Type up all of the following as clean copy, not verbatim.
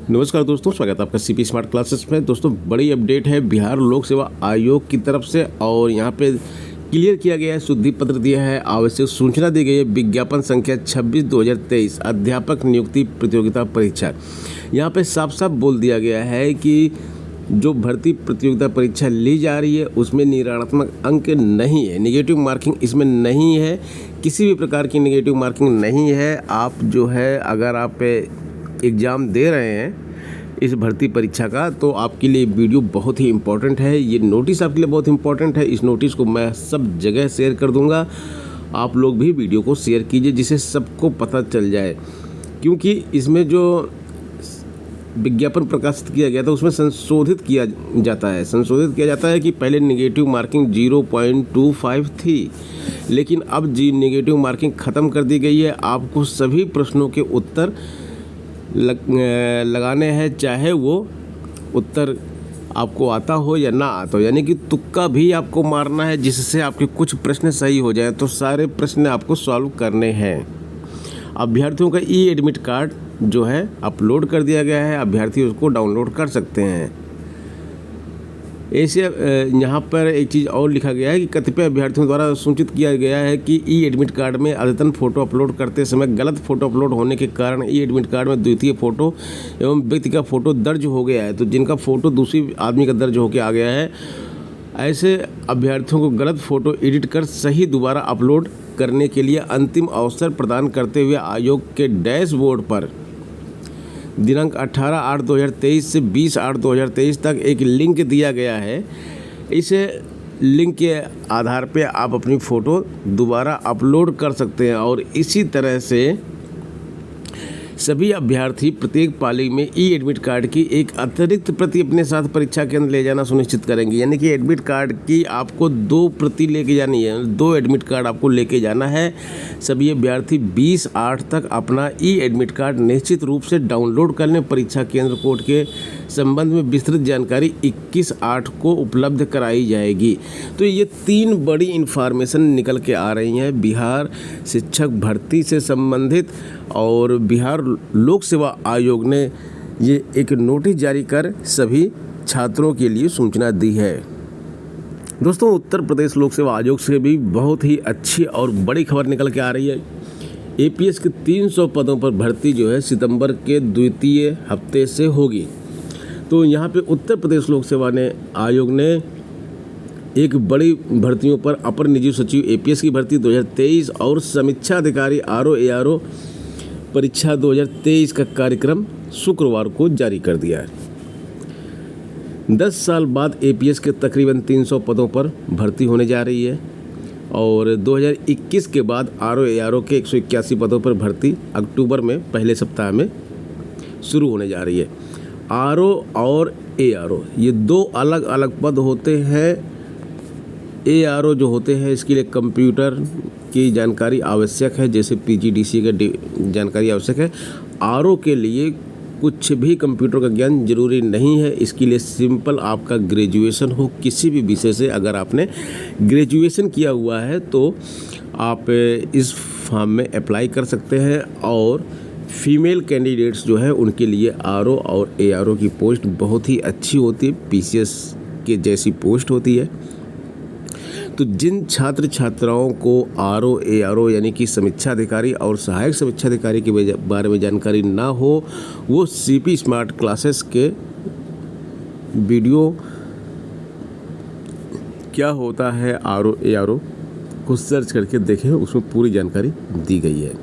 नमस्कार दोस्तों, स्वागत है आपका सीपी स्मार्ट क्लासेस में। दोस्तों, बड़ी अपडेट है बिहार लोक सेवा आयोग की तरफ से और यहाँ पे क्लियर किया गया है, शुद्धि पत्र दिया है, आवश्यक सूचना दी गई है। विज्ञापन संख्या 26/2023 अध्यापक नियुक्ति प्रतियोगिता परीक्षा। यहाँ पे साफ साफ बोल दिया गया है कि जो भर्ती प्रतियोगिता परीक्षा ली जा रही है उसमें निगरानात्मक अंक नहीं है, नेगेटिव मार्किंग इसमें नहीं है, किसी भी प्रकार की नेगेटिव मार्किंग नहीं है। आप जो है अगर आप एग्ज़ाम दे रहे हैं इस भर्ती परीक्षा का तो आपके लिए वीडियो बहुत ही इम्पोर्टेंट है, ये नोटिस आपके लिए बहुत इम्पोर्टेंट है। इस नोटिस को मैं सब जगह शेयर कर दूंगा, आप लोग भी वीडियो को शेयर कीजिए जिससे सबको पता चल जाए। क्योंकि इसमें जो विज्ञापन प्रकाशित किया गया था उसमें संशोधित किया जाता है कि पहले नेगेटिव मार्किंग 0.25 थी, लेकिन अब नेगेटिव मार्किंग ख़त्म कर दी गई है। आपको सभी प्रश्नों के उत्तर लगाने हैं, चाहे वो उत्तर आपको आता हो या ना आता हो, यानी कि तुक्का भी आपको मारना है जिससे आपके कुछ प्रश्न सही हो जाए। तो सारे प्रश्न आपको सॉल्व करने हैं। अभ्यर्थियों का ई एडमिट कार्ड जो है अपलोड कर दिया गया है, अभ्यर्थी उसको डाउनलोड कर सकते हैं। ऐसे यहाँ पर एक चीज़ और लिखा गया है कि कतिपय अभ्यर्थियों द्वारा सूचित किया गया है कि ई एडमिट कार्ड में अद्यतन फ़ोटो अपलोड करते समय गलत फ़ोटो अपलोड होने के कारण ई एडमिट कार्ड में द्वितीय फ़ोटो एवं व्यक्ति का फ़ोटो दर्ज हो गया है। तो जिनका फ़ोटो दूसरी आदमी का दर्ज होकर आ गया है, ऐसे अभ्यर्थियों को गलत फ़ोटो एडिट कर सही दोबारा अपलोड करने के लिए अंतिम अवसर प्रदान करते हुए आयोग के डैशबोर्ड पर दिनांक 18/8/2023 से 20/8/2023 तक एक लिंक दिया गया है। इस लिंक के आधार पे आप अपनी फ़ोटो दोबारा अपलोड कर सकते हैं और इसी तरह से सभी अभ्यर्थी प्रत्येक पाली में ई एडमिट कार्ड की एक अतिरिक्त प्रति अपने साथ परीक्षा केंद्र ले जाना सुनिश्चित करेंगे। यानी कि एडमिट कार्ड की आपको 2 प्रति लेके जानी है, 2 एडमिट कार्ड आपको लेके जाना है। सभी अभ्यर्थी 20/8 तक अपना ई एडमिट कार्ड निश्चित रूप से डाउनलोड कर लें। परीक्षा केंद्र कोड के संबंध में विस्तृत जानकारी 21/8 को उपलब्ध कराई जाएगी। तो ये 3 बड़ी इन्फॉर्मेशन निकल के आ रही हैं बिहार शिक्षक भर्ती से संबंधित, और बिहार लोक सेवा आयोग ने ये एक नोटिस जारी कर सभी छात्रों के लिए सूचना दी है। दोस्तों, उत्तर प्रदेश लोक सेवा आयोग से भी बहुत ही अच्छी और बड़ी खबर निकल के आ रही है। एपीएस के 300 पदों पर भर्ती जो है सितंबर के द्वितीय हफ्ते से होगी। तो यहाँ पे उत्तर प्रदेश लोक सेवा आयोग ने एक बड़ी भर्तियों पर अपर निजी सचिव एपीएस की भर्ती 2023 और समीक्षा अधिकारी आरओ एआरओ परीक्षा 2023 का कार्यक्रम शुक्रवार को जारी कर दिया है। 10 साल बाद एपीएस के तकरीबन 300 पदों पर भर्ती होने जा रही है और 2021 के बाद आरओ एआरओ के 181 पदों पर भर्ती अक्टूबर में पहले सप्ताह में शुरू होने जा रही है। आरओ और एआरओ ये 2 अलग अलग पद होते हैं। एआरओ जो होते हैं इसके लिए कंप्यूटर की जानकारी आवश्यक है, जैसे पीजीडीसी का जानकारी आवश्यक है। आरओ के लिए कुछ भी कंप्यूटर का ज्ञान जरूरी नहीं है, इसके लिए सिंपल आपका ग्रेजुएशन हो किसी भी विषय से। अगर आपने ग्रेजुएशन किया हुआ है तो आप इस फॉर्म में अप्लाई कर सकते हैं। और फीमेल कैंडिडेट्स जो है उनके लिए आरओ और एआरओ की पोस्ट बहुत ही अच्छी होती है, पीसीएस के जैसी पोस्ट होती है। तो जिन छात्र छात्राओं को आरओ एआरओ यानी कि समीक्षा अधिकारी और सहायक समीक्षा अधिकारी के बारे में जानकारी ना हो, वो सीपी स्मार्ट क्लासेस के वीडियो क्या होता है आरओ एआरओ को सर्च करके देखें, उसमें पूरी जानकारी दी गई है।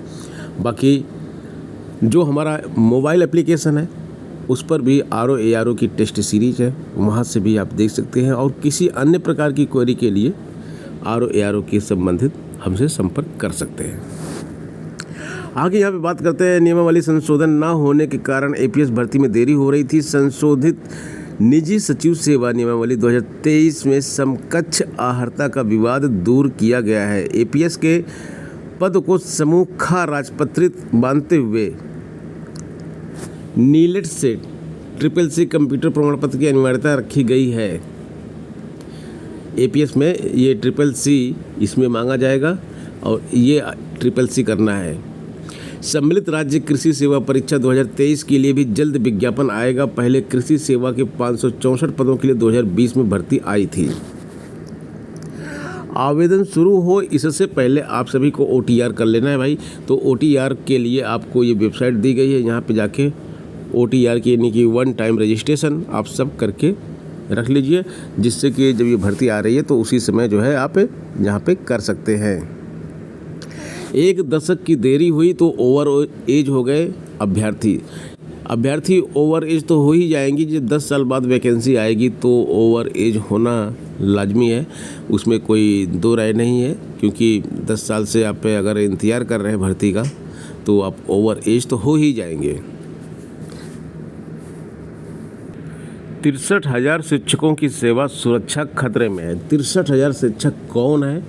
बाकी जो हमारा मोबाइल एप्लीकेशन है उस पर भी आरओ एआरओ की टेस्ट सीरीज है, वहाँ से भी आप देख सकते हैं। और किसी अन्य प्रकार की क्वेरी के लिए आरओ एआरओ के संबंधित हमसे संपर्क कर सकते हैं। आगे यहाँ पे बात करते हैं, नियमावली संशोधन ना होने के कारण एपीएस भर्ती में देरी हो रही थी। संशोधित निजी सचिव सेवा नियमावली 2023 में समकक्ष आहर्ता का विवाद दूर किया गया है। एपीएस के पद को समूह ख राजपत्रित मानते हुए नीलेट से CCC कंप्यूटर प्रमाण पत्र की अनिवार्यता रखी गई है। एपीएस में ये CCC इसमें मांगा जाएगा और ये CCC करना है। सम्मिलित राज्य कृषि सेवा परीक्षा 2023 के लिए भी जल्द विज्ञापन आएगा। पहले कृषि सेवा के 564 पदों के लिए 2020 में भर्ती आई थी। आवेदन शुरू हो इससे पहले आप सभी को OTR कर लेना है भाई। तो OTR के लिए आपको ये वेबसाइट दी गई है, यहाँ पे जाके OTR की यानी कि 1 टाइम रजिस्ट्रेशन आप सब करके रख लीजिए, जिससे कि जब ये भर्ती आ रही है तो उसी समय जो है आप यहाँ पे कर सकते हैं। 1 दशक की देरी हुई तो ओवर एज हो गए अभ्यर्थी ओवर एज तो हो ही जाएंगी। जब 10 साल बाद वैकेंसी आएगी तो ओवर एज होना लाजमी है, उसमें कोई दो राय नहीं है, क्योंकि 10 साल से आप अगर इंतज़ार कर रहे हैं भर्ती का तो आप ओवर एज तो हो ही जाएंगे। 63,000 शिक्षकों की सेवा सुरक्षा खतरे में है। 63,000 शिक्षक कौन है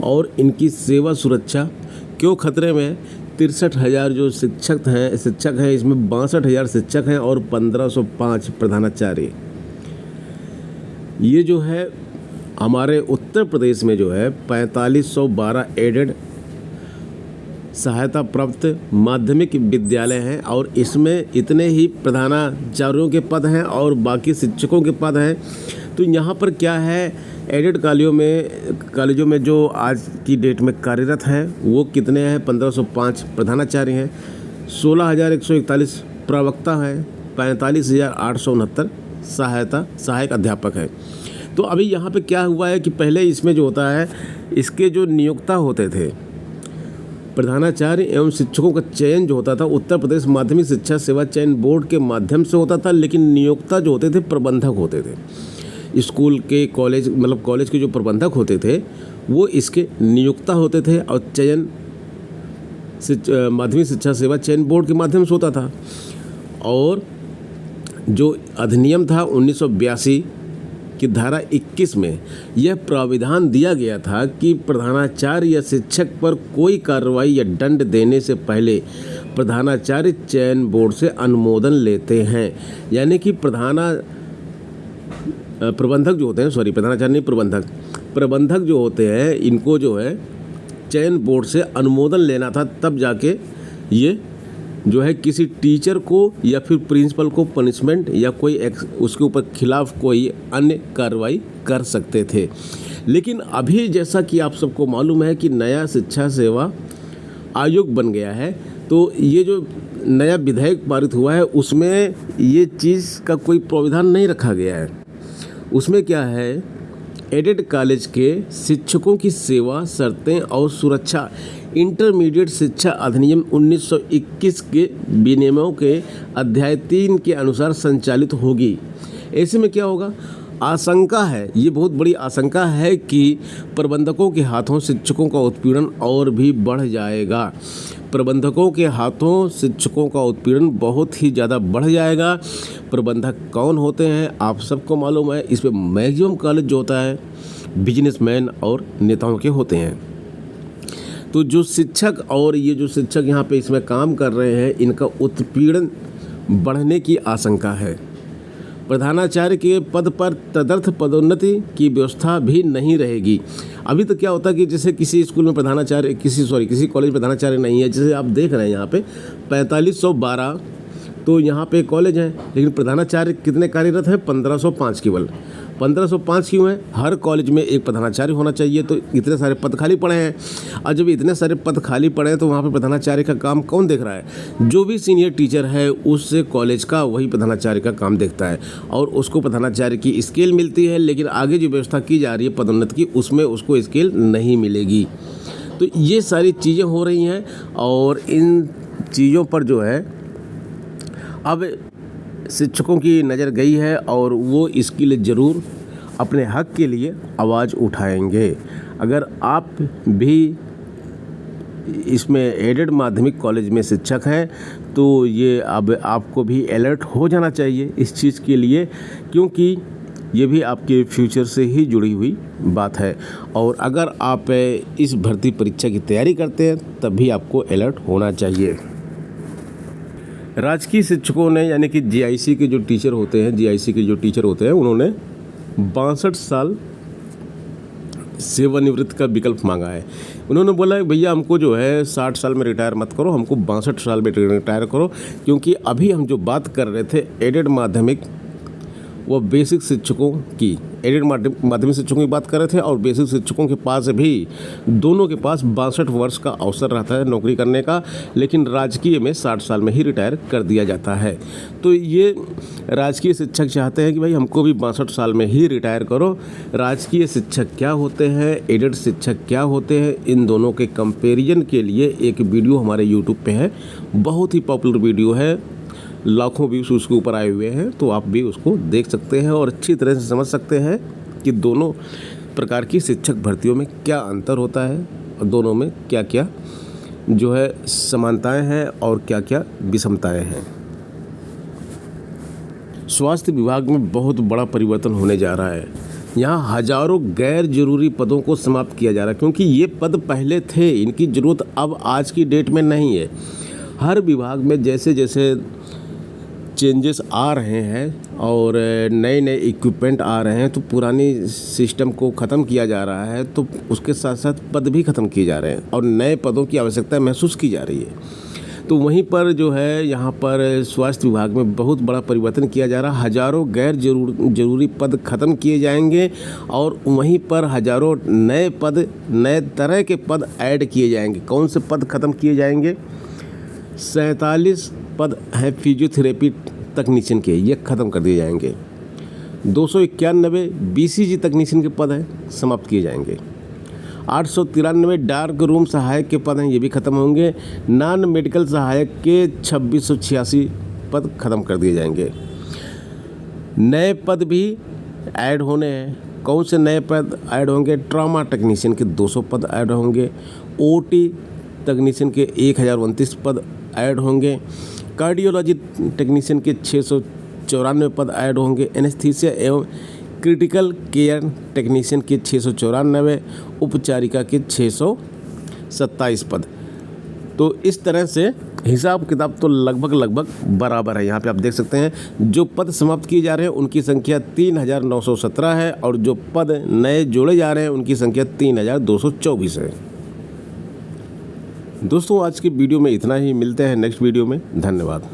और इनकी सेवा सुरक्षा क्यों खतरे में है? 63,000 जो शिक्षक हैं इसमें 62,000 शिक्षक हैं और 1505 प्रधानाचार्य। ये जो है हमारे उत्तर प्रदेश में जो है 4512 एडेड सहायता प्राप्त माध्यमिक विद्यालय हैं और इसमें इतने ही प्रधानाचार्यों के पद हैं और बाकी शिक्षकों के पद हैं। तो यहाँ पर क्या है, एडेड कॉलेजों में जो आज की डेट में कार्यरत हैं वो कितने हैं? 1505 प्रधानाचार्य हैं, 16,141 प्रवक्ता हैं, 45,869 सहायक अध्यापक हैं। तो अभी यहाँ पे क्या हुआ है कि पहले इसमें जो होता है इसके जो नियोक्ता होते थे प्रधानाचार्य एवं शिक्षकों का चयन जो होता था उत्तर प्रदेश माध्यमिक शिक्षा सेवा चयन बोर्ड के माध्यम से होता था, लेकिन नियोक्ता जो होते थे प्रबंधक होते थे। स्कूल के कॉलेज के जो प्रबंधक होते थे वो इसके नियोक्ता होते थे और चयन माध्यमिक शिक्षा सेवा चयन बोर्ड के माध्यम से होता था। और जो अधिनियम था 1982 की धारा 21 में यह प्राविधान दिया गया था कि प्रधानाचार्य या शिक्षक पर कोई कार्रवाई या दंड देने से पहले प्रधानाचार्य चयन बोर्ड से अनुमोदन लेते हैं। यानी कि प्रबंधक जो होते हैं, प्रधानाचार्य नहीं, प्रबंधक जो होते हैं इनको जो है चयन बोर्ड से अनुमोदन लेना था, तब जाके ये जो है किसी टीचर को या फिर प्रिंसिपल को पनिशमेंट या कोई उसके ऊपर खिलाफ कोई अन्य कार्रवाई कर सकते थे। लेकिन अभी जैसा कि आप सबको मालूम है कि नया शिक्षा सेवा आयोग बन गया है, तो ये जो नया विधेयक पारित हुआ है उसमें ये चीज़ का कोई प्रावधान नहीं रखा गया है। उसमें क्या है, एडेड कॉलेज के शिक्षकों की सेवा शर्तें और सुरक्षा इंटरमीडिएट शिक्षा अधिनियम 1921 के विनियमों के अध्याय 3 के अनुसार संचालित होगी। ऐसे में क्या होगा, आशंका है, ये बहुत बड़ी आशंका है कि प्रबंधकों के हाथों शिक्षकों का उत्पीड़न और भी बढ़ जाएगा। प्रबंधकों के हाथों शिक्षकों का उत्पीड़न बहुत ही ज़्यादा बढ़ जाएगा। प्रबंधक कौन होते हैं आप सबको मालूम है, इसमें मैक्सिमम कॉलेज जो होता है बिजनेसमैन और नेताओं के होते हैं। तो जो शिक्षक और ये जो शिक्षक यहाँ पे इसमें काम कर रहे हैं इनका उत्पीड़न बढ़ने की आशंका है। प्रधानाचार्य के पद पर तदर्थ पदोन्नति की व्यवस्था भी नहीं रहेगी। अभी तो क्या होता है कि जैसे किसी स्कूल में प्रधानाचार्य किसी कॉलेज में प्रधानाचार्य नहीं है, जैसे आप देख रहे हैं यहाँ पे 4512 तो यहाँ पे कॉलेज हैं, लेकिन प्रधानाचार्य कितने कार्यरत हैं? 1505 केवल। 1505 क्यों है? हर कॉलेज में एक प्रधानाचार्य होना चाहिए, तो इतने सारे पद खाली पड़े हैं। और जब इतने सारे पद खाली पड़े हैं तो वहाँ पे प्रधानाचार्य का काम कौन देख रहा है? जो भी सीनियर टीचर है उससे कॉलेज का वही प्रधानाचार्य का काम देखता है और उसको प्रधानाचार्य की स्केल मिलती है, लेकिन आगे जो व्यवस्था की जा रही है पदोन्नति की उसमें उसको स्केल नहीं मिलेगी। तो ये सारी चीज़ें हो रही हैं और इन चीज़ों पर जो है अब शिक्षकों की नज़र गई है और वो इसके लिए ज़रूर अपने हक के लिए आवाज़ उठाएंगे। अगर आप भी इसमें एडेड माध्यमिक कॉलेज में शिक्षक हैं तो ये अब आपको भी अलर्ट हो जाना चाहिए इस चीज़ के लिए, क्योंकि ये भी आपके फ्यूचर से ही जुड़ी हुई बात है। और अगर आप इस भर्ती परीक्षा की तैयारी करते हैं तब भी आपको अलर्ट होना चाहिए। राजकीय शिक्षकों ने यानी कि जीआईसी के जो टीचर होते हैं उन्होंने 62 साल सेवानिवृत्त का विकल्प मांगा है। उन्होंने बोला है भैया हमको जो है 60 साल में रिटायर मत करो, हमको 62 साल में रिटायर करो, क्योंकि अभी हम जो बात कर रहे थे एडेड माध्यमिक व बेसिक शिक्षकों की, एडेड माध्यमिक शिक्षकों की बात कर रहे थे और बेसिक शिक्षकों के पास भी दोनों के पास 62 वर्ष का अवसर रहता है नौकरी करने का, लेकिन राजकीय में 60 साल में ही रिटायर कर दिया जाता है। तो ये राजकीय शिक्षक चाहते हैं कि भाई हमको भी 62 साल में ही रिटायर करो। राजकीय शिक्षक क्या होते हैं, एडेड शिक्षक क्या होते हैं, इन दोनों के कंपेरिजन के लिए एक वीडियो हमारे यूट्यूब पे है, बहुत ही पॉपुलर वीडियो है, लाखों व्यूज उसके ऊपर आए हुए हैं, तो आप भी उसको देख सकते हैं और अच्छी तरह से समझ सकते हैं कि दोनों प्रकार की शिक्षक भर्तियों में क्या अंतर होता है और दोनों में क्या क्या जो है समानताएं हैं और क्या क्या विषमताएं हैं। स्वास्थ्य विभाग में बहुत बड़ा परिवर्तन होने जा रहा है। यहाँ हजारों गैर जरूरी पदों को समाप्त किया जा रहा है, क्योंकि ये पद पहले थे, इनकी ज़रूरत अब आज की डेट में नहीं है। हर विभाग में जैसे जैसे चेंजेस आ रहे हैं और नए नए इक्विपमेंट आ रहे हैं, तो पुरानी सिस्टम को ख़त्म किया जा रहा है, तो उसके साथ साथ पद भी ख़त्म किए जा रहे हैं और नए पदों की आवश्यकता महसूस की जा रही है। तो वहीं पर जो है यहाँ पर स्वास्थ्य विभाग में बहुत बड़ा परिवर्तन किया जा रहा है। हज़ारों गैर जरूरी पद ख़त्म किए जाएंगे और वहीं पर हज़ारों नए पद, नए तरह के पद ऐड किए जाएंगे। कौन से पद ख़त्म किए जाएंगे? 47 पद हैं फिजियोथेरेपी तकनीशियन के, ये ख़त्म कर दिए जाएंगे। 291 BCG तकनीशियन के पद हैं, समाप्त किए जाएंगे। 893 डार्क रूम सहायक के पद हैं, ये भी ख़त्म होंगे। नॉन मेडिकल सहायक के 2686 पद ख़त्म कर दिए जाएंगे। नए पद भी ऐड होने हैं। कौन से नए पद ऐड होंगे? ट्रॉमा टेक्नीशियन के 200 पद ऐड होंगे। OT तकनीशियन के 1029 पद ऐड होंगे। कार्डियोलॉजी टेक्नीशियन के 694 पद ऐड होंगे। एनेस्थीसिया एवं क्रिटिकल केयर टेक्नीशियन के 694, उपचारिका के 627 पद। तो इस तरह से हिसाब किताब तो लगभग बराबर है। यहाँ पे आप देख सकते हैं जो पद समाप्त किए जा रहे हैं उनकी संख्या 3917 है और जो पद नए जोड़े जा रहे हैं उनकी संख्या 3224 है। दोस्तों आज के वीडियो में इतना ही, मिलते हैं नेक्स्ट वीडियो में। धन्यवाद।